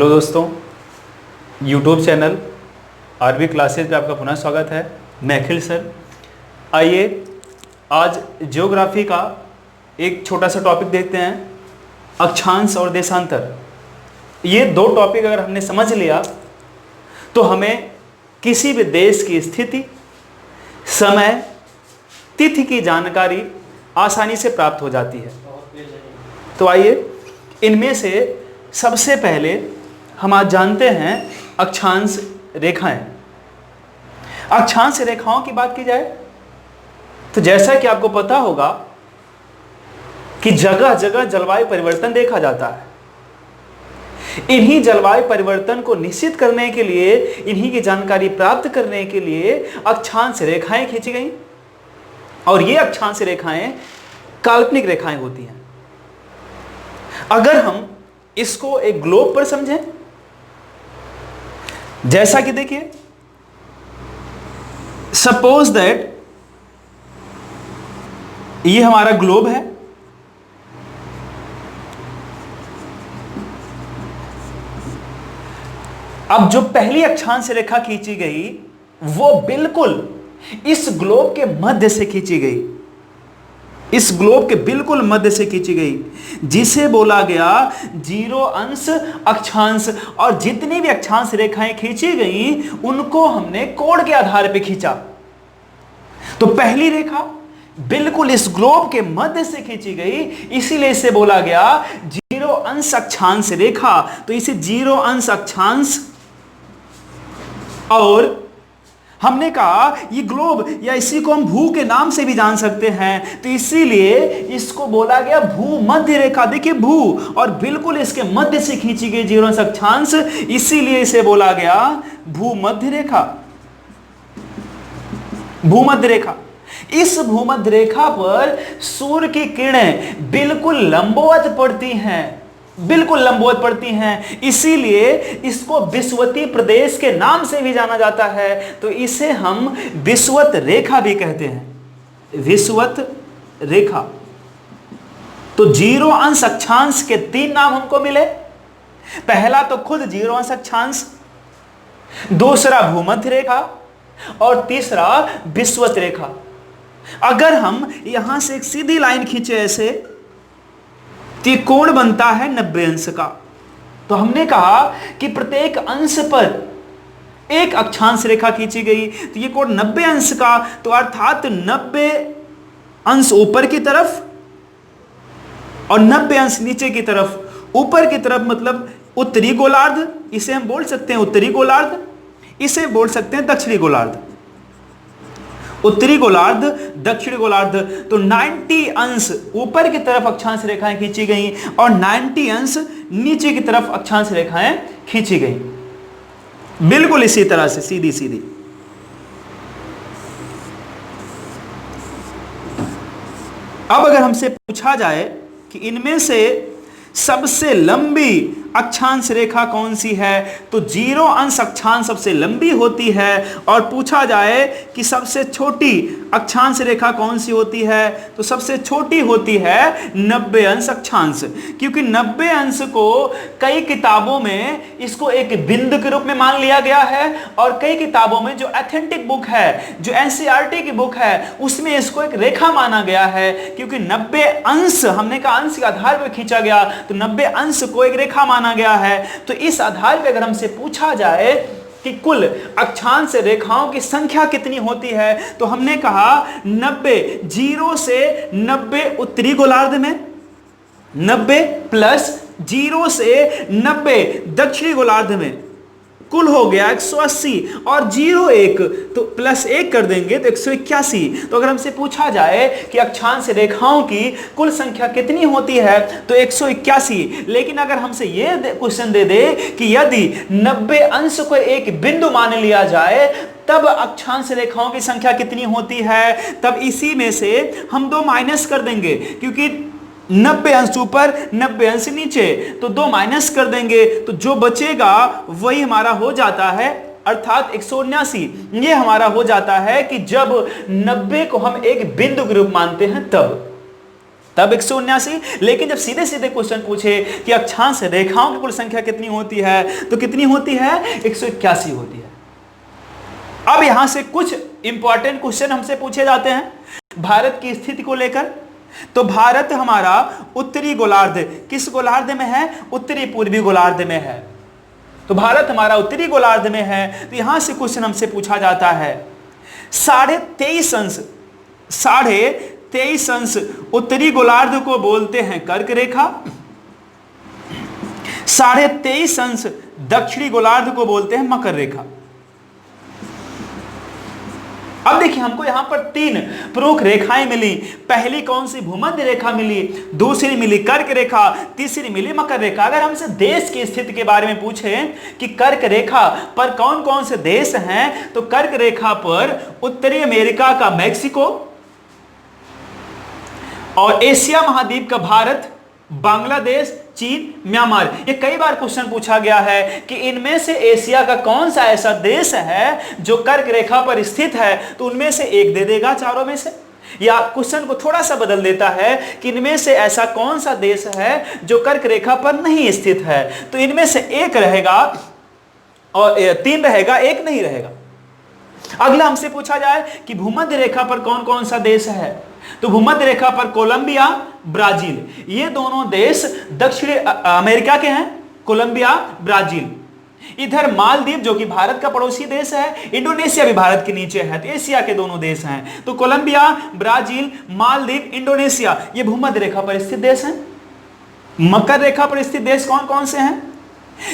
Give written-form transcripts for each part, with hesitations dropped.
Hello दोस्तों, YouTube channel RB classes पे आपका पुनः स्वागत है। मैं अखिल सर। आइए आज ज्योग्राफी का एक छोटा सा टॉपिक देखते हैं, अक्षांश और देशांतर। ये दो टॉपिक अगर हमने समझ लिया तो हमें किसी भी देश की स्थिति, समय, तिथि की जानकारी आसानी से प्राप्त हो जाती है। तो आइए इनमें से सबसे पहले हम आज जानते हैं अक्षांश रेखाएं। अक्षांश रेखाओं की बात की जाए तो जैसा कि आपको पता होगा कि जगह जगह जलवायु परिवर्तन देखा जाता है। इन्हीं जलवायु परिवर्तन को निश्चित करने के लिए, इन्हीं की जानकारी प्राप्त करने के लिए अक्षांश रेखाएं खींची गई और ये अक्षांश रेखाएं काल्पनिक रेखाएं होती हैं। अगर हम इसको एक ग्लोब पर समझें, जैसा कि देखिए, सपोज दैट ये हमारा ग्लोब है। अब जो पहली अक्षांश रेखा खींची गई वो बिल्कुल इस ग्लोब के मध्य से खींची गई, इस ग्लोब के बिल्कुल मध्य से खींची गई, जिसे बोला गया 0 अंश अक्षांश। और जितनी भी अक्षांश रेखाएं खींची गई उनको हमने कोण के आधार पर खींचा। तो पहली रेखा बिल्कुल इस ग्लोब के मध्य से खींची गई, इसीलिए इसे बोला गया 0 अंश अक्षांश रेखा। तो इसे 0 अंश अक्षांश, और हमने कहा ये ग्लोब या इसी को हम भू के नाम से भी जान सकते हैं, तो इसीलिए इसको बोला गया भूमध्य रेखा। देखिए भू और बिल्कुल इसके मध्य से खींची गई 0 अंश अक्षांश, इसीलिए इसे बोला गया भूमध्य रेखा। भूमध्य रेखा, इस भूमध्य रेखा पर सूर्य की किरणें बिल्कुल लंबवत पड़ती हैं, बिल्कुल लंबवत पड़ती हैं, इसीलिए इसको विषुवतीय प्रदेश के नाम से भी जाना जाता है। तो इसे हम विषुवत रेखा भी कहते हैं, विषुवत रेखा। तो 0 अंश अक्षांश के 3 नाम हमको मिले। पहला तो खुद 0 अंश अक्षांश, दूसरा भूमध्य रेखा और तीसरा विषुवत रेखा। अगर हम यहां से एक सीधी लाइन खींचे ऐसे, तो ये कोण बनता है 90 अंश का। तो हमने कहा कि प्रत्येक अंश पर एक अक्षांश रेखा खींची गई, तो ये कोण 90 अंश का। तो अर्थात 90 अंश ऊपर की तरफ और 90 अंश नीचे की तरफ। ऊपर की तरफ मतलब उत्तरी गोलार्ध, इसे हम बोल सकते हैं उत्तरी गोलार्ध, इसे बोल सकते हैं दक्षिणी गोलार्ध। उत्तरी गोलार्ध, दक्षिणी गोलार्ध। तो 90 अंश ऊपर की तरफ अक्षांश रेखाएं खींची गई और 90 अंश नीचे की तरफ अक्षांश रेखाएं खींची गई, बिल्कुल इसी तरह से सीधी सीधी। अब अगर हमसे पूछा जाए कि इनमें से सबसे लंबी अक्षांश रेखा कौन सी है, तो 0 अंश अक्षांश सबसे लंबी होती है। और पूछा जाए कि सबसे छोटी अक्षांश रेखा कौन सी होती है, तो सबसे छोटी होती है 90 अंश अक्षांश। क्योंकि 90 अंश को कई किताबों में इसको एक बिंदु के रूप में मान लिया गया है, और कई किताबों में जो एथेंटिक बुक है, जो एनसीईआरटी की बुक है, उसमें इसको एक रेखा माना गया है। क्योंकि 90 अंश, हमने कहा अंश के आधार पर खींचा गया, तो 90 अंश को एक रेखा माना गया है। तो इस आधार पर अगर हमसे पूछा जाए कि कुल अक्षांश रेखाओं की संख्या कितनी होती है, तो हमने कहा 90, 0 से 90 उत्तरी गोलार्ध में, 90 प्लस 0 से 90 दक्षिणी गोलार्ध में, कुल हो गया 180। और 0 1 तो प्लस 1 कर देंगे तो 181। तो अगर हमसे पूछा जाए कि अक्षांश रेखाओं की कुल संख्या कितनी होती है, तो 181। लेकिन अगर हमसे ये क्वेश्चन दे दे कि यदि 90 अंश को एक बिंदु मान लिया जाए तब अक्षांश रेखाओं की संख्या कितनी होती है, तब इसी में से हम 2 माइनस कर देंगे। क्योंकि 90 अंश ऊपर 90 अंश नीचे, तो 2 माइनस कर देंगे, तो जो बचेगा वही हमारा हो जाता है, अर्थात 179। ये हमारा हो जाता है कि जब 90 को हम एक बिंदु के रूप मानते हैं तब। तब 179। लेकिन जब सीधे सीधे क्वेश्चन पूछे कि अक्षांश रेखाओं की कुल संख्या कितनी होती है, तो कितनी होती है? 181 होती है। अब यहां से कुछ इंपॉर्टेंट क्वेश्चन हमसे पूछे जाते हैं भारत की स्थिति को लेकर। तो भारत हमारा उत्तरी गोलार्ध, किस गोलार्ध में है? उत्तरी पूर्वी गोलार्ध में है। तो भारत हमारा उत्तरी गोलार्ध में है। तो यहां से क्वेश्चन हमसे पूछा जाता है 23.5 अंश उत्तरी गोलार्ध को बोलते हैं कर्क रेखा, 23.5 अंश दक्षिणी गोलार्ध को बोलते हैं मकर रेखा। अब देखिए हमको यहां पर 3 प्रमुख रेखाएं मिली। पहली कौन सी? भूमध्य रेखा मिली, दूसरी मिली कर्क रेखा, तीसरी मिली मकर रेखा। अगर हमसे देश की स्थिति के बारे में पूछे कि कर्क रेखा पर कौन कौन से देश हैं, तो कर्क रेखा पर उत्तरी अमेरिका का मैक्सिको और एशिया महाद्वीप का भारत, बांग्लादेश, चीन, म्यांमार। ये कई बार क्वेश्चन पूछा गया है कि इनमें से एशिया का कौन सा ऐसा देश है जो कर्क रेखा पर स्थित है, तो उनमें से एक दे देगा चारों में से। या क्वेश्चन को थोड़ा सा बदल देता है कि इनमें से ऐसा कौन सा देश है जो कर्क रेखा पर नहीं स्थित है, तो इनमें से एक रहेगा और 3 रहेगा, एक नहीं रहेगा। अगला हमसे पूछा जाए कि भूमध्य रेखा पर कौन कौन सा देश है, तो भूमध्य रेखा पर कोलंबिया, ब्राजील, ये दोनों देश दक्षिणी अमेरिका के हैं। Colombia, Brazil. इधर मालदीव जो कि भारत का पड़ोसी देश है, इंडोनेशिया भी भारत के नीचे है, तो एशिया के दोनों देश हैं। तो कोलंबिया, ब्राजील, मालदीव, इंडोनेशिया, ये भूमध्य रेखा पर स्थित देश हैं। मकर रेखा पर स्थित देश कौन कौन से हैं?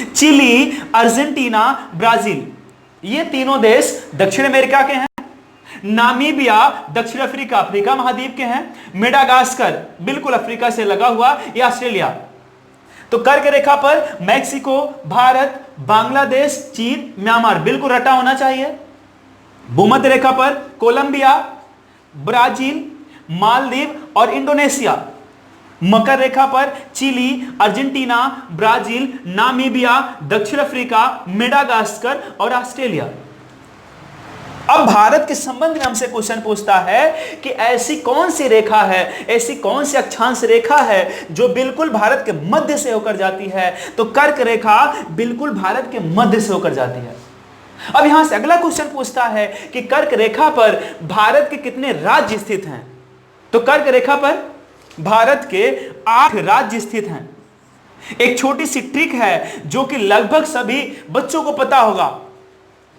चिली, अर्जेंटीना, ब्राजील, ये तीनों देश दक्षिण अमेरिका के हैं। नामीबिया, दक्षिण अफ्रीका, अफ्रीका महाद्वीप के हैं। मेडागास्कर बिल्कुल अफ्रीका से लगा हुआ, ये ऑस्ट्रेलिया। तो कर्क रेखा पर मैक्सिको, भारत, बांग्लादेश, चीन, म्यांमार, बिल्कुल रटा होना चाहिए। भूमध्य रेखा पर कोलंबिया, ब्राजील, मालदीव और इंडोनेशिया। मकर रेखा पर चिली, अर्जेंटीना, ब्राजील, नामीबिया, दक्षिण अफ्रीका, मेडागास्कर और ऑस्ट्रेलिया। अब भारत के संबंध में हमसे क्वेश्चन पूछता है कि ऐसी कौन सी रेखा है, ऐसी कौन सी अक्षांश रेखा है जो बिल्कुल भारत के मध्य से होकर जाती है, तो कर्क रेखा बिल्कुल भारत के मध्य से होकर जाती है। अब यहां से अगला क्वेश्चन पूछता है कि कर्क रेखा पर भारत के कितने राज्य स्थित हैं, तो कर्क रेखा पर भारत के 8 राज्य स्थित हैं। एक छोटी सी ट्रिक है जो कि लगभग सभी बच्चों को पता होगा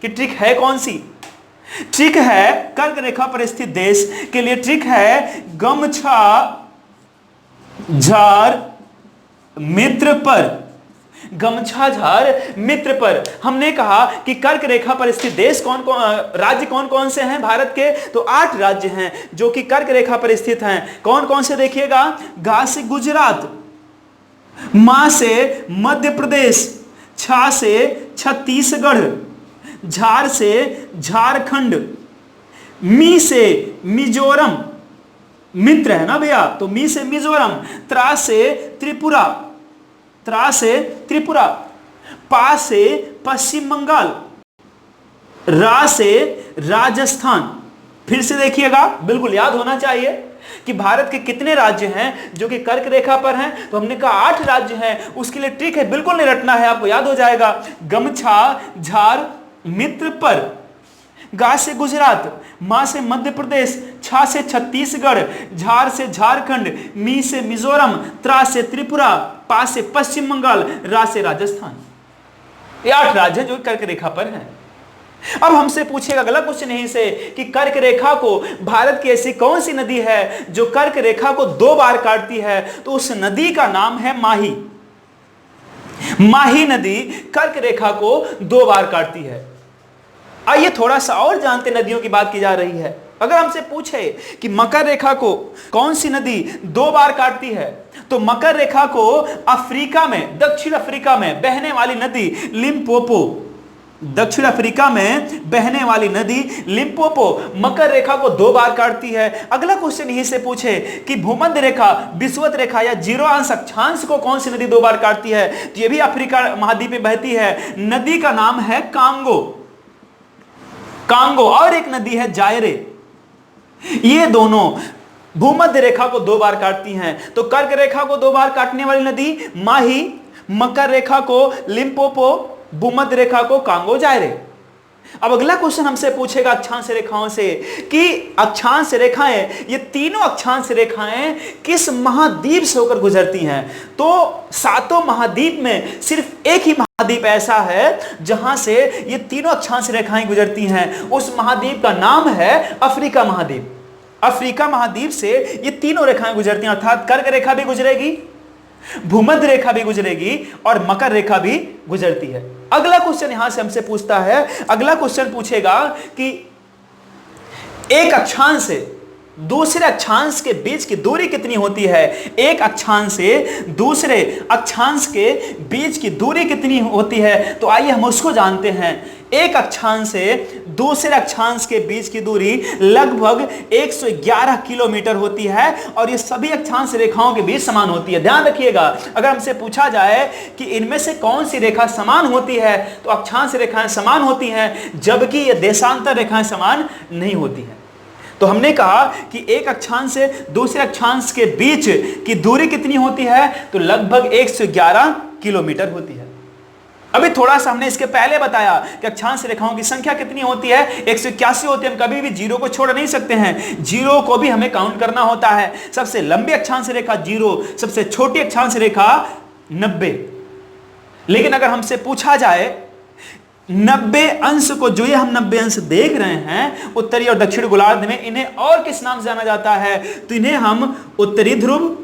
कि ट्रिक है कौन सी। ट्रिक है कर्क रेखा पर स्थित देश के लिए, ट्रिक है गमछा झार मित्र पर। गमछा झार मित्र पर हमने कहा कि कर्क रेखा पर स्थित देश कौन कौन, राज्य कौन कौन से हैं भारत के, तो 8 राज्य हैं जो कि कर्क रेखा पर स्थित हैं। कौन कौन से देखिएगा? गा से गुजरात, मा से मध्य प्रदेश, छा से छत्तीसगढ़, झार से झारखंड, मी से मिजोरम, मित्र है ना भैया, तो मी से मिजोरम, त्रा से त्रिपुरा, त्रा से त्रिपुरा, पा से पश्चिम बंगाल, रा से राजस्थान। फिर से देखिएगा, बिल्कुल याद होना चाहिए कि भारत के कितने राज्य हैं जो कि कर्क रेखा पर हैं, तो हमने कहा 8 राज्य हैं। उसके लिए ट्रिक है, बिल्कुल नहीं रटना है, आपको याद हो जाएगा। गमछा झार मित्र पर, गा से गुजरात, मा से मध्य प्रदेश, छा से छत्तीसगढ़, झार से झारखंड, मी से मिजोरम, त्रा से त्रिपुरा, पा से पश्चिम बंगाल, रा से राजस्थान। ये 8 राज्य जो कर्क रेखा पर हैं। अब हमसे पूछेगा अगला क्वेश्चन यहीं से कि कर्क रेखा को भारत की ऐसी कौन सी नदी है जो कर्क रेखा को 2 बार काटती है, तो उस नदी का नाम है माही। माही नदी कर्क रेखा को 2 बार काटती है। आइए थोड़ा सा और जानते, नदियों की बात की जा रही है। अगर हमसे पूछे कि मकर रेखा को कौन सी नदी 2 बार काटती है, तो मकर रेखा को अफ्रीका में, दक्षिण अफ्रीका में बहने वाली नदी लिम्पोपो, दक्षिण अफ्रीका में बहने वाली नदी लिम्पोपो मकर रेखा को 2 बार काटती है। अगला क्वेश्चन यही से पूछे कि भूमध्य रेखा, विषुवत रेखा या 0 अंश अक्षांश को कौन सी नदी 2 बार काटती है, तो ये भी अफ्रीका महाद्वीप में बहती है। नदी का नाम है कांगो, कांगो। और एक नदी है जायरे। ये दोनों भूमध्य रेखा को 2 बार काटती हैं। तो कर्क रेखा को 2 बार काटने वाली नदी माही, मकर रेखा को लिम्पोपो, भूमध्य रेखा को कांगो जायरे। अब अगला क्वेश्चन हमसे पूछेगा अक्षांश रेखाओं से कि अक्षांश रेखाएं, ये तीनों अक्षांश रेखाएं किस महाद्वीप से होकर गुजरती हैं। तो 7 महाद्वीप में सिर्फ एक ही महाद्वीप ऐसा है जहां से ये तीनों अक्षांश रेखाएं गुजरती हैं। उस महाद्वीप का नाम है अफ्रीका महाद्वीप। अफ्रीका महाद्वीप से ये तीनों रेखाएं गुजरती हैं, अर्थात कर्क रेखा भी गुजरेगी, भूमध्य रेखा भी गुजरेगी और मकर रेखा भी गुजरती है। अगला क्वेश्चन यहां से हमसे पूछता है, अगला क्वेश्चन पूछेगा कि एक अक्षांश से दूसरे अक्षांश के बीच की दूरी कितनी होती है। एक अक्षांश से दूसरे अक्षांश के बीच की दूरी कितनी होती है। तो आइए हम उसको जानते हैं। एक अक्षांश से दूसरे अक्षांश के बीच की दूरी लगभग 111 किलोमीटर होती है और ये सभी अक्षांश रेखाओं के बीच समान होती है। ध्यान रखिएगा, अगर हमसे पूछा जाए कि इनमें से कौन सी रेखा समान होती है, तो अक्षांश रेखाएं समान होती हैं, जबकि ये देशांतर रेखाएं समान नहीं होती हैं। तो हमने कहा कि एक अक्षांश से दूसरे अक्षांश के बीच की दूरी कितनी होती है, तो लगभग 111 किलोमीटर होती है। अभी थोड़ा सा हमने इसके पहले बताया कि अक्षांश रेखाओं की संख्या कितनी होती है, 181 होती है। हम कभी भी जीरो को छोड़ नहीं सकते हैं, जीरो को भी हमें काउंट करना होता है। सबसे लंबी अक्षांश रेखा 0, सबसे छोटी अक्षांश रेखा 90। लेकिन अगर हमसे पूछा जाए 90 अंश को, जो ये हम 90 अंश देख रहे हैं उत्तरी और दक्षिणी गोलार्ध में, इन्हें और किस नाम से जाना जाता है, तो इन्हें हम उत्तरी ध्रुव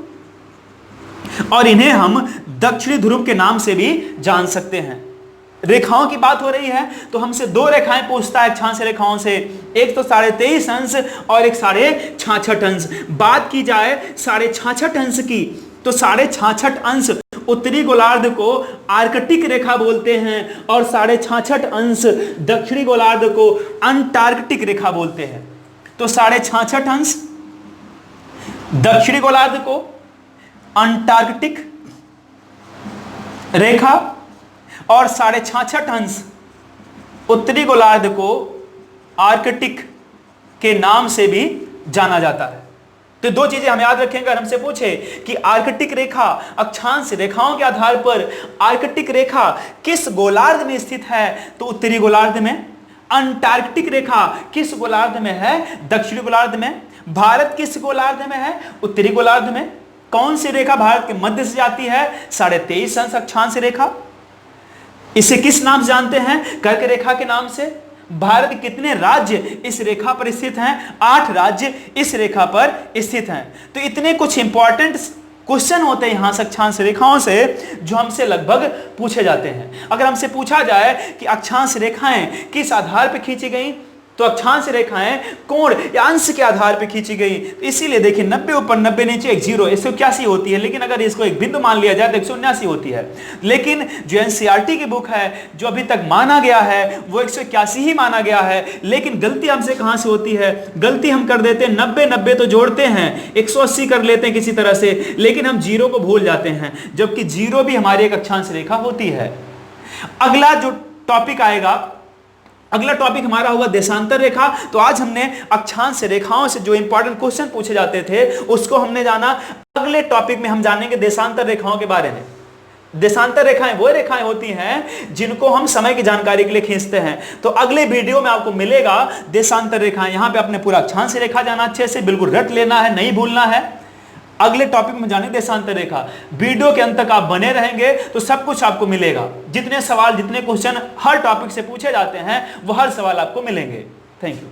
और इन्हें हम दक्षिणी ध्रुव के नाम से भी जान सकते हैं। रेखाओं की बात हो रही है तो हमसे 2 रेखाएं पूछता है अक्षांश रेखाओं से, एक तो 23.5 अंश और एक 66.5 अंश। बात की जाए 66.5 अंश की, तो 66.5 अंश उत्तरी गोलार्ध को आर्कटिक रेखा बोलते हैं और 66.5 अंश दक्षिणी गोलार्ध को अंटार्कटिक रेखा बोलते हैं। तो 66.5 अंश दक्षिणी गोलार्ध को अंटार्कटिक रेखा और 66.5 अंश उत्तरी गोलार्ध को आर्कटिक के नाम से भी जाना जाता है। तो 2 चीजें हम याद रखेंगे। अगर हमसे पूछे कि आर्कटिक रेखा, अक्षांश रेखाओं के आधार पर आर्कटिक रेखा किस गोलार्ध में स्थित है, तो उत्तरी गोलार्ध में। अंटार्कटिक रेखा किस गोलार्ध में है, दक्षिणी गोलार्ध में। भारत किस गोलार्ध में है, उत्तरी गोलार्ध में। कौन सी रेखा भारत के मध्य से जाती है, 23.5 अंश अक्षांश रेखा। इसे किस नाम से जानते हैं, कर्क रेखा के नाम से। भारत के कितने राज्य इस रेखा पर स्थित हैं, 8 राज्य इस रेखा पर स्थित हैं। तो इतने कुछ इंपॉर्टेंट क्वेश्चन होते हैं यहां से अक्षांश रेखाओं से, जो हमसे लगभग पूछे जाते हैं। अगर हमसे पूछा जाए कि अक्षांश रेखाएं किस आधार पर खींची गई, तो अक्षांश रेखाएं कोण या अंश के आधार पर खींची गई। तो इसीलिए देखिए 90 ऊपर 90 नीचे एक 0, 181 होती है। लेकिन अगर इसको एक बिंदु मान लिया जाए तो 179 होती है। लेकिन जो एनसीईआरटी की बुक है, जो अभी तक माना गया है, वो 181 ही माना गया है। लेकिन गलती हमसे कहां से होती है, गलती हम कर देते हैं 90 तो जोड़ते हैं, 180 कर लेते हैं किसी तरह से, लेकिन हम 0 को भूल जाते हैं, जबकि 0 भी हमारी एक अक्षांश रेखा होती है। अगला जो टॉपिक आएगा, अगला टॉपिक हमारा होगा देशांतर रेखा। तो आज हमने अक्षांश रेखाओं से जो इंपॉर्टेंट क्वेश्चन पूछे जाते थे उसको हमने जाना। अगले टॉपिक में हम जानेंगे देशांतर रेखाओं के बारे में। देशांतर रेखाएं वो रेखाएं होती हैं जिनको हम समय की जानकारी के लिए खींचते हैं। तो अगले वीडियो में आपको मिलेगा देशांतर रेखाएं। यहां पे अपने पूरा अक्षांश रेखा जाना अच्छे से, बिल्कुल रट लेना है, नहीं भूलना है। अगले टॉपिक में जाने देशांतर रेखा। वीडियो के अंत तक आप बने रहेंगे तो सब कुछ आपको मिलेगा। जितने सवाल, जितने क्वेश्चन हर टॉपिक से पूछे जाते हैं वो हर सवाल आपको मिलेंगे। Thank you.